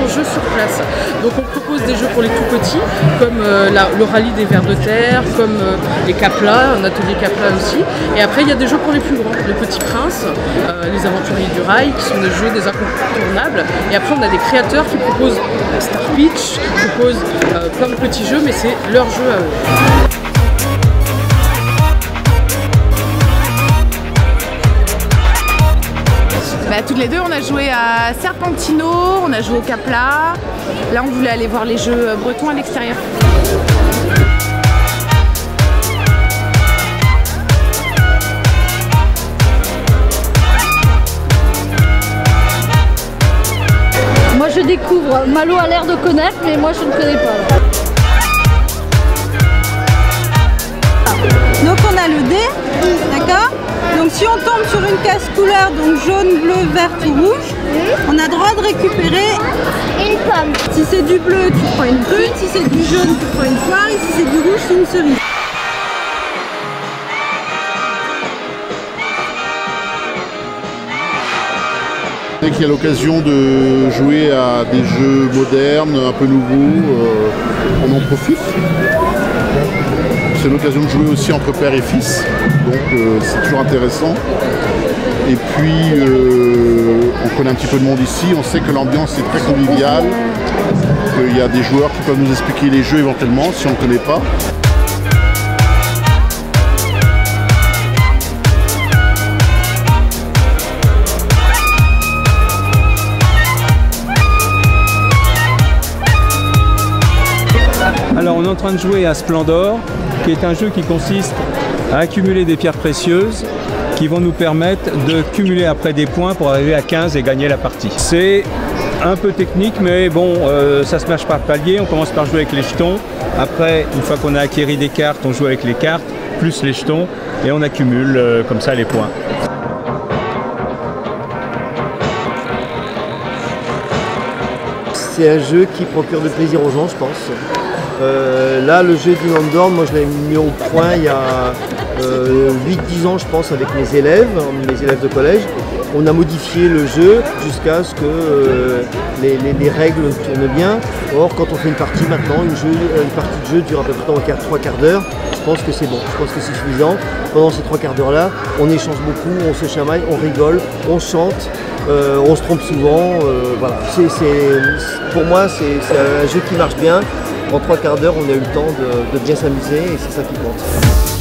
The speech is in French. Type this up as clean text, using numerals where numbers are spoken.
jeu sur place. Donc on propose des jeux pour les tout petits, comme le rallye des vers de terre, comme les Capla, un atelier Capla aussi. Et après il y a des jeux pour les plus grands, le Petit Prince, les Aventuriers du Rail, qui sont des jeux, des incontournables. Et après on a des créateurs qui proposent Star Pitch, qui proposent plein de petits jeux, mais c'est leur jeu à eux. Toutes les deux, on a joué à Serpentino, on a joué au Capla. Là, on voulait aller voir les jeux bretons à l'extérieur. Moi, je découvre. Malo a l'air de connaître, mais moi, je ne connais pas. Donc, on a le dé, d'accord ? Donc si on tombe sur une case couleur, donc jaune, bleu, vert ou rouge, on a droit de récupérer une pomme. Si c'est du bleu, tu prends une prune, si c'est du jaune, tu prends une poire, et si c'est du rouge, c'est une cerise. Dès qu'il y a l'occasion de jouer à des jeux modernes, un peu nouveaux, on en profite. C'est l'occasion de jouer aussi entre père et fils, donc c'est toujours intéressant. Et puis on connaît un petit peu de monde ici, on sait que l'ambiance est très conviviale, qu'il y a des joueurs qui peuvent nous expliquer les jeux éventuellement si on ne connaît pas. Alors on est en train de jouer à Splendor, qui est un jeu qui consiste à accumuler des pierres précieuses qui vont nous permettre de cumuler après des points pour arriver à 15 et gagner la partie. C'est un peu technique, mais bon, ça se marche par palier. On commence par jouer avec les jetons. Après, une fois qu'on a acquéri des cartes, on joue avec les cartes, plus les jetons, et on accumule comme ça les points. C'est un jeu qui procure du plaisir aux gens, je pense. Là, le jeu d'Inandorn, moi je l'ai mis au point il y a 8-10 ans, je pense, avec mes élèves de collège. On a modifié le jeu jusqu'à ce que les règles tournent bien. Or, quand on fait une partie maintenant, une partie de jeu dure à peu près 3 quarts d'heure. Je pense que c'est bon, je pense que c'est suffisant. Pendant ces 3 quarts d'heure-là, on échange beaucoup, on se chamaille, on rigole, on chante. On se trompe souvent, voilà. Pour moi, c'est un jeu qui marche bien. En 3 quarts d'heure, on a eu le temps de bien s'amuser et c'est ça qui compte.